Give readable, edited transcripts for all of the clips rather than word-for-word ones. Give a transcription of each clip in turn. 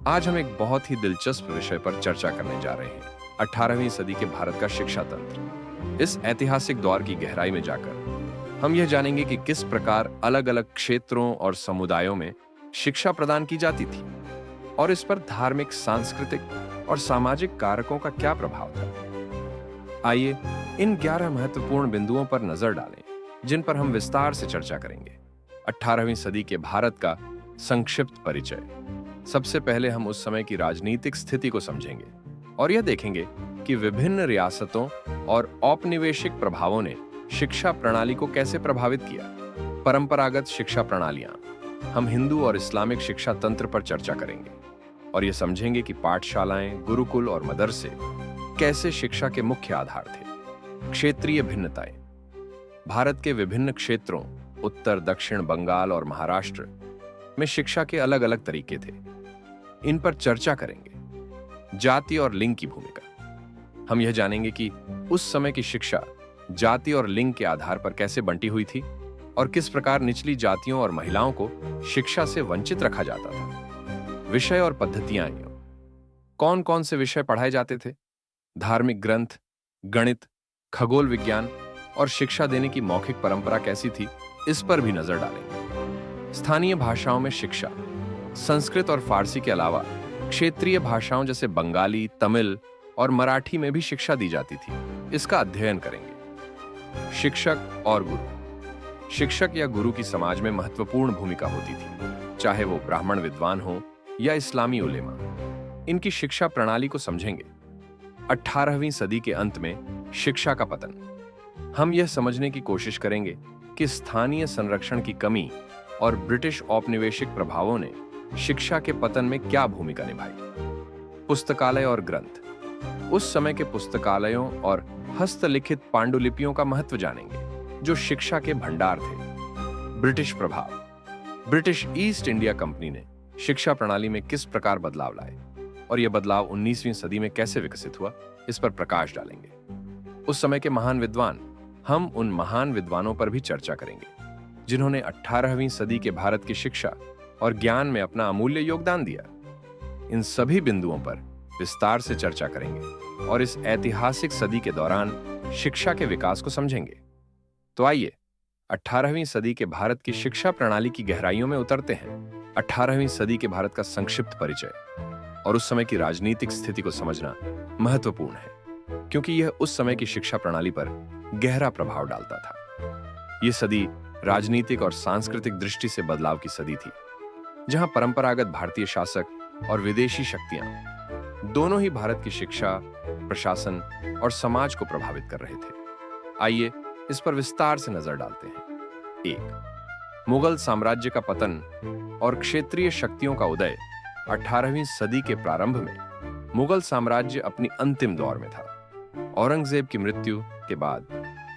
आज हम एक बहुत ही दिलचस्प विषय पर चर्चा करने जा रहे हैं। 18वीं सदी के भारत का शिक्षा तंत्र। इस ऐतिहासिक दौर की गहराई में जाकर हम यह जानेंगे कि किस प्रकार अलग-अलग क्षेत्रों और समुदायों में शिक्षा प्रदान की जाती थी और इस पर धार्मिक, सांस्कृतिक और सामाजिक कारकों का क्या प्रभाव था। आइए इन 11 महत्वपूर्ण बिंदुओं पर नजर डालें, जिन पर हम विस्तार से चर्चा करेंगे। 18वीं सदी के भारत का संक्षिप्त परिचय। सबसे पहले हम उस समय की राजनीतिक स्थिति को समझेंगे और यह देखेंगे कि विभिन्न रियासतों और औपनिवेशिक प्रभावों ने शिक्षा प्रणाली को कैसे प्रभावित किया। परंपरागत शिक्षा प्रणालियां। हम हिंदू और इस्लामिक शिक्षा तंत्र पर चर्चा करेंगे और यह समझेंगे कि पाठशालाएं, गुरुकुल और मदरसे कैसे शिक्षा के मुख्य आधार थे। क्षेत्रीय भिन्नताएं। भारत के विभिन्न क्षेत्रों, उत्तर, दक्षिण, बंगाल और महाराष्ट्र में शिक्षा के अलग अलग तरीके थे। इन पर चर्चा करेंगे। जाति और लिंग की भूमिका। हम यह जानेंगे कि उस समय की शिक्षा जाति और लिंग के आधार पर कैसे बंटी हुई थी और किस प्रकार निचली जातियों और महिलाओं को शिक्षा से वंचित रखा जाता था। विषय और पद्धतियां। कौन कौन से विषय पढ़ाए जाते थे। धार्मिक ग्रंथ, गणित, खगोल विज्ञान और शिक्षा देने की मौखिक परंपरा कैसी थी, इस पर भी नजर डालेंगे। स्थानीय भाषाओं में शिक्षा। संस्कृत और फारसी के अलावा क्षेत्रीय भाषाओं जैसे बंगाली, तमिल और मराठी में भी शिक्षा दी जाती थी। इसका अध्ययन करेंगे। शिक्षक और गुरु। शिक्षक या गुरु की समाज में महत्वपूर्ण भूमिका होती थी, चाहे वो ब्राह्मण विद्वान हो या इस्लामी उलेमा। इनकी शिक्षा प्रणाली को समझेंगे। 18वीं सदी के अंत में शिक्षा का पतन। हम यह समझने की कोशिश करेंगे कि स्थानीय संरक्षण की कमी और ब्रिटिश औपनिवेशिक प्रभावों ने शिक्षा के पतन में क्या भूमिका निभाई। पुस्तकालय और ग्रंथ। उस समय के पुस्तकालयों और हस्तलिखित पांडुलिपियों का महत्व जानेंगे, जो शिक्षा के भंडार थे। ब्रिटिश प्रभाव। ब्रिटिश ईस्ट इंडिया कंपनी ने शिक्षा प्रणाली में किस प्रकार बदलाव लाए और यह बदलाव 19वीं सदी में कैसे विकसित हुआ, इस पर प्रकाश डालेंगे। उस समय के महान विद्वान। हम उन महान विद्वानों पर भी चर्चा करेंगे जिन्होंने 18वीं सदी के भारत की शिक्षा और ज्ञान में अपना अमूल्य योगदान दिया। इन सभी बिंदुओं पर विस्तार से चर्चा करेंगे और इस ऐतिहासिक सदी के दौरान शिक्षा के विकास को समझेंगे। तो आइए 18वीं सदी के भारत की शिक्षा प्रणाली की गहराइयों में उतरते हैं। 18वीं सदी के भारत का संक्षिप्त परिचय और उस समय की राजनीतिक स्थिति को समझना महत्वपूर्ण है, क्योंकि यह उस समय की शिक्षा प्रणाली पर गहरा प्रभाव डालता था। यह सदी राजनीतिक और सांस्कृतिक दृष्टि से बदलाव की सदी थी, जहां परंपरागत भारतीय शासक और विदेशी शक्तियां दोनों ही भारत की शिक्षा, प्रशासन और समाज को प्रभावित कर रहे थे। आइए इस पर विस्तार से नजर डालते हैं। 1. मुगल साम्राज्य का पतन और क्षेत्रीय शक्तियों का उदय। 18वीं सदी के प्रारंभ में मुगल साम्राज्य अपनी अंतिम दौर में था। औरंगजेब की मृत्यु के बाद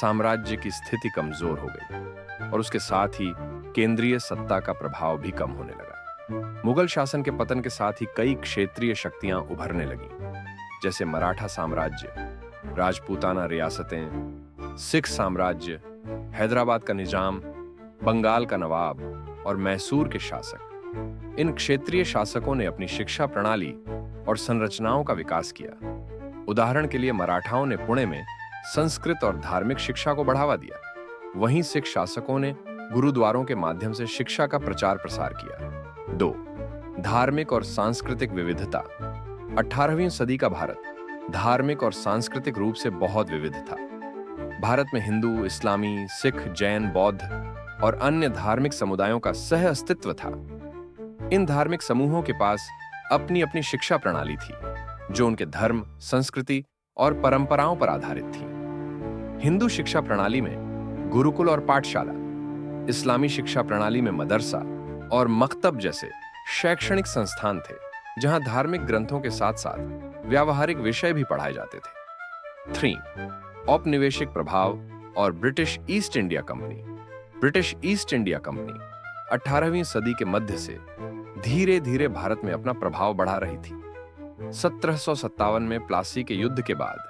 साम्राज्य की स्थिति कमजोर हो गई और उसके साथ ही केंद्रीय सत्ता का प्रभाव भी कम होने लगा। मुगल शासन के पतन के साथ ही कई क्षेत्रीय शक्तियां उभरने लगीं, जैसे मराठा साम्राज्य, राजपूताना रियासतें, सिख साम्राज्य, हैदराबाद का निजाम, बंगाल का नवाब और मैसूर के शासक। इन क्षेत्रीय शासकों ने अपनी शिक्षा प्रणाली और संरचनाओं का विकास किया। उदाहरण के लिए मराठाओं ने पुणे में संस्कृत और धार्मिक शिक्षा को बढ़ावा दिया। वहीं सिख शासकों ने गुरुद्वारों के माध्यम से शिक्षा का प्रचार प्रसार किया। 2. धार्मिक और सांस्कृतिक विविधता। 18वीं सदी का भारत धार्मिक और सांस्कृतिक रूप से बहुत विविध था। भारत में हिंदू, इस्लामी, सिख, जैन, बौद्ध और अन्य धार्मिक समुदायों का सह अस्तित्व था। इन धार्मिक समूहों के पास अपनी अपनी शिक्षा प्रणाली थी, जो उनके धर्म, संस्कृति और परंपराओं पर आधारित थी। हिंदू शिक्षा प्रणाली में गुरुकुल और पाठशाला, इस्लामी शिक्षा प्रणाली में मदरसा और मकतब जैसे शैक्षणिक संस्थान थे, जहां धार्मिक ग्रंथों के साथ साथ व्यावहारिक विषय भी पढ़ाए जाते थे। 3. औपनिवेशिक प्रभाव और British East India company. British East India company 18वीं सदी के मध्य से धीरे धीरे भारत में अपना प्रभाव बढ़ा रही थी। 1757 में प्लासी के युद्ध के बाद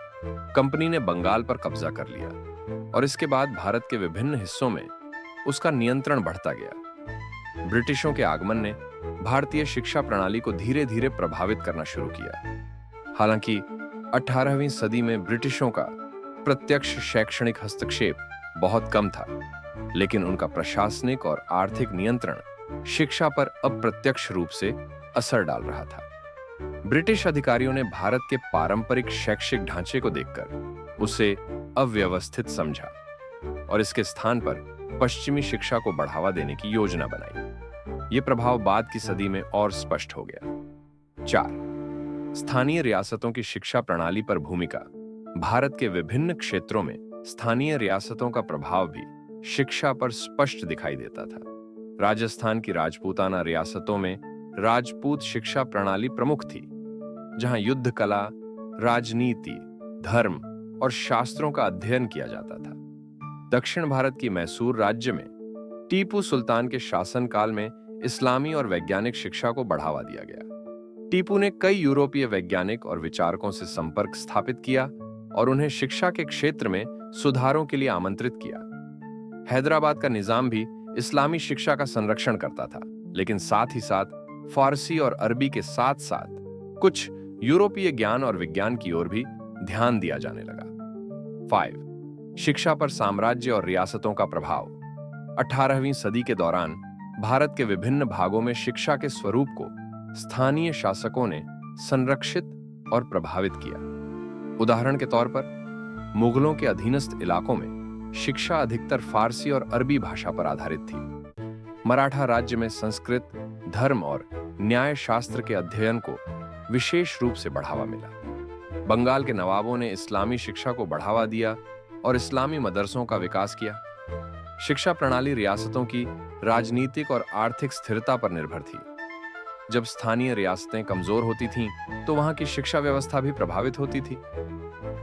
कंपनी ने बंगाल पर कब्जा कर लिया और इसके बाद भारत के विभिन्न हिस्सों में उसका नियंत्रण बढ़ता गया। ब्रिटिशों के आगमन ने भारतीय शिक्षा प्रणाली को धीरे धीरे प्रभावित करना शुरू किया। हालांकि 18वीं सदी में ब्रिटिशों का प्रत्यक्ष शैक्षणिक हस्तक्षेप बहुत कम था, लेकिन उनका प्रशासनिक और आर्थिक नियंत्रण शिक्षा पर अप्रत्यक्ष रूप से असर डाल रहा था। ब्रिटिश अधिकारियों ने भारत के पारंपरिक शैक्षिक ढांचे को देखकर उसे अव्यवस्थित समझा और इसके स्थान पर पश्चिमी शिक्षा को बढ़ावा देने की योजना बनाई। यह प्रभाव बाद की सदी में और स्पष्ट हो गया। 4. स्थानीय रियासतों की शिक्षा प्रणाली पर भूमिका। भारत के विभिन्न क्षेत्रों में स्थानीय रियासतों का प्रभाव भी शिक्षा पर स्पष्ट दिखाई देता था। राजस्थान की राजपूताना रियासतों में राजपूत शिक्षा प्रणाली प्रमुख थी, जहां युद्ध कला, राजनीति, धर्म और शास्त्रों का अध्ययन किया जाता था। दक्षिण भारत की मैसूर राज्य में टीपू सुल्तान के शासनकाल में इस्लामी और वैज्ञानिक शिक्षा को बढ़ावा दिया गया। टीपू ने कई यूरोपीय वैज्ञानिक और विचारकों से संपर्क स्थापित किया और उन्हें शिक्षा के क्षेत्र में सुधारों के लिए आमंत्रित किया। हैदराबाद का निजाम भी इस्लामी शिक्षा का संरक्षण करता था, लेकिन साथ ही साथ फारसी और अरबी के साथ साथ कुछ यूरोपीय ज्ञान और विज्ञान की ओर भी ध्यान दिया जाने लगा। 5. शिक्षा पर साम्राज्य और रियासतों का प्रभाव। 18वीं सदी के दौरान भारत के विभिन्न भागों में शिक्षा के स्वरूप को स्थानीय शासकों ने संरक्षित और प्रभावित किया। उदाहरण के तौर पर मुगलों के अधीनस्थ इलाकों में शिक्षा अधिकतर फारसी और अरबी भाषा पर आधारित थी। मराठा राज्य में संस्कृत, धर्म और न्याय शास्त्र के अध्ययन को विशेष रूप से बढ़ावा मिला। बंगाल के नवाबों ने इस्लामी शिक्षा को बढ़ावा दिया और इस्लामी मदरसों का विकास किया। शिक्षा प्रणाली रियासतों की राजनीतिक और आर्थिक स्थिरता पर निर्भर थी। जब स्थानीय रियासतें कमजोर होती थीं, तो वहां की शिक्षा व्यवस्था भी प्रभावित होती थी।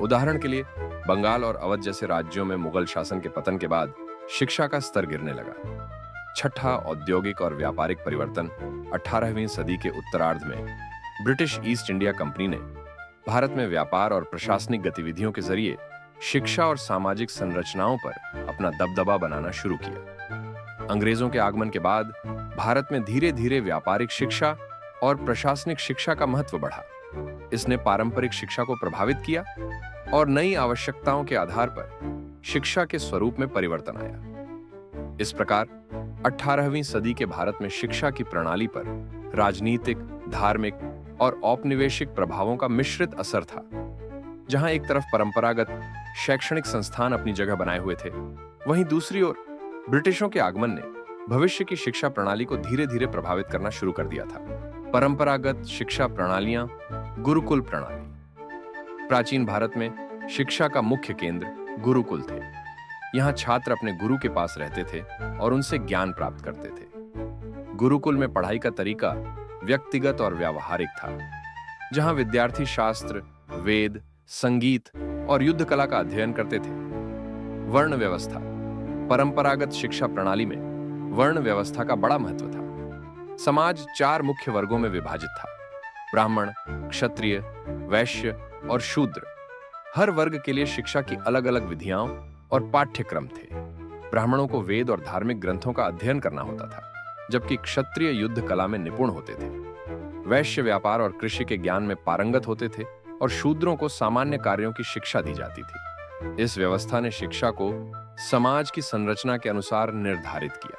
उदाहरण के लिए बंगाल और अवध जैसे राज्यों में मुगल शासन के पतन के बाद शिक्षा का स्तर गिरने लगा। छठा औद्योगिक और व्यापारिक परिवर्तन। 18वीं सदी के उत्तरार्ध में ब्रिटिश ईस्ट इंडिया कंपनी ने भारत में व्यापार और प्रशासनिक गतिविधियों के जरिए शिक्षा और सामाजिक संरचनाओं पर अपना दबदबा बनाना शुरू किया। अंग्रेजों के आगमन के बाद भारत में धीरे धीरे व्यापारिक शिक्षा और प्रशासनिक शिक्षा का महत्व बढ़ा। इसने पारंपरिक शिक्षा को प्रभावित किया और नई आवश्यकताओं के आधार पर शिक्षा के स्वरूप में परिवर्तन आया। इस प्रकार 18वीं सदी के भारत में शिक्षा की प्रणाली पर राजनीतिक, धार्मिक और औपनिवेशिक प्रभावों का मिश्रित असर था। जहां एक तरफ परंपरागत शैक्षणिक संस्थान अपनी जगह बनाए हुए थे, वहीं दूसरी ओर ब्रिटिशों के आगमन ने भविष्य की शिक्षा प्रणाली को धीरे धीरे प्रभावित करना शुरू कर दिया था। परंपरागत शिक्षा प्रणालियां। गुरुकुल प्रणाली। प्राचीन भारत में शिक्षा का मुख्य केंद्र गुरुकुल थे। यहाँ छात्र अपने गुरु के पास रहते थे और उनसे ज्ञान प्राप्त करते थे। गुरुकुल में पढ़ाई का तरीका व्यक्तिगत और व्यावहारिक था, जहाँ विद्यार्थी शास्त्र, वेद, संगीत और युद्ध कला का अध्ययन करते थे। वर्ण व्यवस्था। परंपरागत शिक्षा प्रणाली में वर्ण व्यवस्था का बड़ा महत्व था। समाज 4 मुख्य वर्गों में विभाजित था: ब्राह्मण, क्षत्रिय, वैश्य और शूद्र। हर वर्ग के लिए शिक्षा की अलग अलग विधियां और पाठ्यक्रम थे। ब्राह्मणों को वेद और धार्मिक ग्रंथों का अध्ययन करना होता था, जबकि क्षत्रिय युद्ध कला में निपुण होते थे। वैश्य व्यापार और कृषि के ज्ञान में पारंगत होते थे और शूद्रों को सामान्य कार्यों की शिक्षा दी जाती थी। इस व्यवस्था ने शिक्षा को समाज की संरचना के अनुसार निर्धारित किया।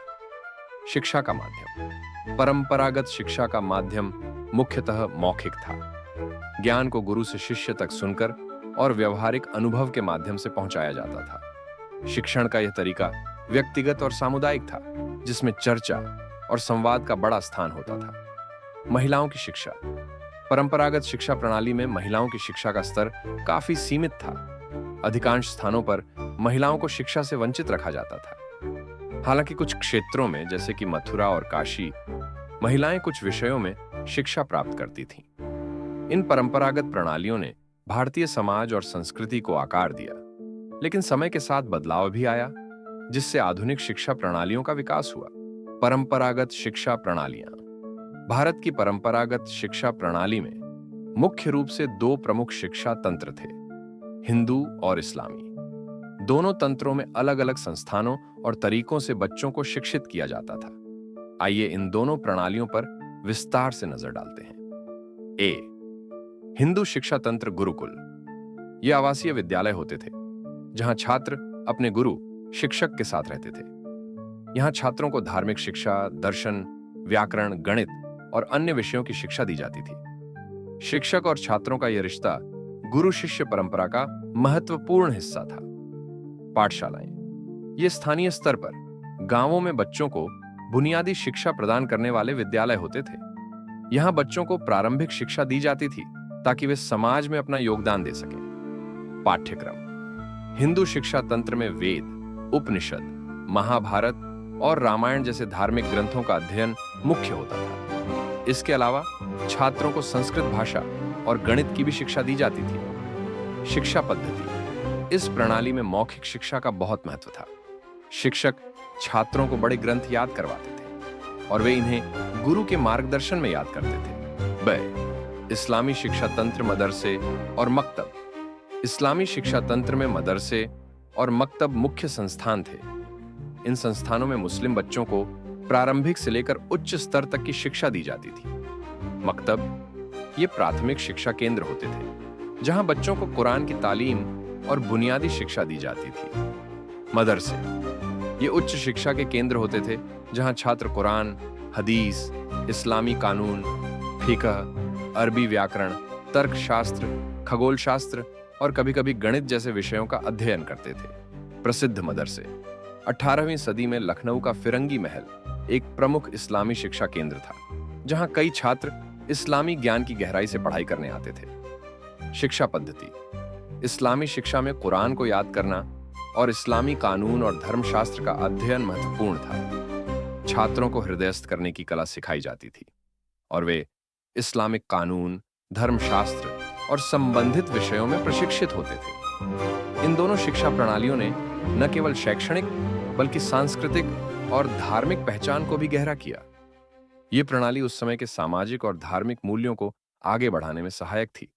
शिक्षा का माध्यम। परंपरागत शिक्षा का माध्यम मुख्यतः मौखिक था। ज्ञान को गुरु से शिष्य तक सुनकर और व्यवहारिक अनुभव के माध्यम से पहुंचाया जाता था। शिक्षण का यह तरीका व्यक्तिगत और सामुदायिक था, जिसमें चर्चा और संवाद का बड़ा स्थान होता था। महिलाओं की शिक्षा। परंपरागत शिक्षा प्रणाली में महिलाओं की शिक्षा का स्तर काफी सीमित था। अधिकांश स्थानों पर महिलाओं को शिक्षा से वंचित रखा जाता था। हालांकि कुछ क्षेत्रों में, जैसे कि मथुरा और काशी, महिलाएं कुछ विषयों में शिक्षा प्राप्त करती थीं। इन परंपरागत प्रणालियों ने भारतीय समाज और संस्कृति को आकार दिया, लेकिन समय के साथ बदलाव भी आया, जिससे आधुनिक शिक्षा प्रणालियों का विकास हुआ। परंपरागत शिक्षा प्रणालियां। भारत की परंपरागत शिक्षा प्रणाली में मुख्य रूप से 2 प्रमुख शिक्षा तंत्र थे: हिंदू और इस्लामी। दोनों तंत्रों में अलग अलग संस्थानों और तरीकों से बच्चों को शिक्षित किया जाता था। आइए इन दोनों प्रणालियों पर विस्तार से नजर डालते हैं। ए, हिंदू शिक्षा तंत्र गुरुकुल। ये आवासीय विद्यालय होते थे जहां छात्र अपने गुरु शिक्षक के साथ रहते थे। यहां छात्रों को धार्मिक शिक्षा, दर्शन, व्याकरण, गणित और अन्य विषयों की शिक्षा दी जाती थी। शिक्षक और छात्रों का यह रिश्ता गुरु शिष्य परंपरा का महत्वपूर्ण हिस्सा था। पाठशालाएं, ये स्थानीय स्तर पर गांवों में बच्चों को बुनियादी शिक्षा प्रदान करने वाले विद्यालय होते थे। यहां बच्चों को प्रारंभिक शिक्षा दी जाती थी ताकि वे समाज में अपना योगदान दे सकें। पाठ्यक्रम, हिंदू शिक्षा तंत्र में वेद, उपनिषद, महाभारत और रामायण जैसे धार्मिक ग्रंथों का अध्ययन मुख्य होता था। इसके अलावा छात्रों को संस्कृत भाषा और गणित की भी शिक्षा दी जाती थी। शिक्षा पद्धति, इस प्रणाली में मौखिक शिक्षा का बहुत महत्व था। शिक्षक छात्रों को बड़े ग्रंथ याद करवाते थे और वे इन्हें गुरु के मार्गदर्शन में याद करते थे। ब, इस्लामी शिक्षा तंत्र, मदरसे और मकतब। इस्लामी शिक्षा तंत्र में मदरसे और मकतब मुख्य संस्थान थे। इन संस्थानों में मुस्लिम बच्चों को प्रारंभिक से लेकर उच्च स्तर तक की शिक्षा दी जाती थी। मकतब, ये प्राथमिक शिक्षा केंद्र होते थे जहां बच्चों को कुरान की तालीम और बुनियादी शिक्षा दी जाती थी। मदरसे, ये उच्च शिक्षा के केंद्र होते थे जहां छात्र कुरान, हदीस, इस्लामी कानून, फिकह, अरबी व्याकरण, तर्कशास्त्र, खगोल शास्त्र और कभी-कभी गणित जैसे विषयों का अध्ययन करते थे। प्रसिद्ध मदरसे, 18वीं सदी में लखनऊ का फिरंगी महल एक प्रमुख इस्लामी शिक्षा केंद्र था जहां कई छात्र इस्लामी ज्ञान की गहराई से पढ़ाई करने आते थे। शिक्षा पद्धति, इस्लामी शिक्षा में कुरान को याद करना और इस्लामी कानून और धर्मशास्त्र का अध्ययन महत्वपूर्ण था। छात्रों को हृदयस्थ करने की कला सिखाई जाती थी और वे इस्लामिक कानून, धर्मशास्त्र और संबंधित विषयों में प्रशिक्षित होते थे। इन दोनों शिक्षा प्रणालियों ने न केवल शैक्षणिक बल्कि सांस्कृतिक और धार्मिक पहचान को भी गहरा किया। ये प्रणाली उस समय के सामाजिक और धार्मिक मूल्यों को आगे बढ़ाने में सहायक थी।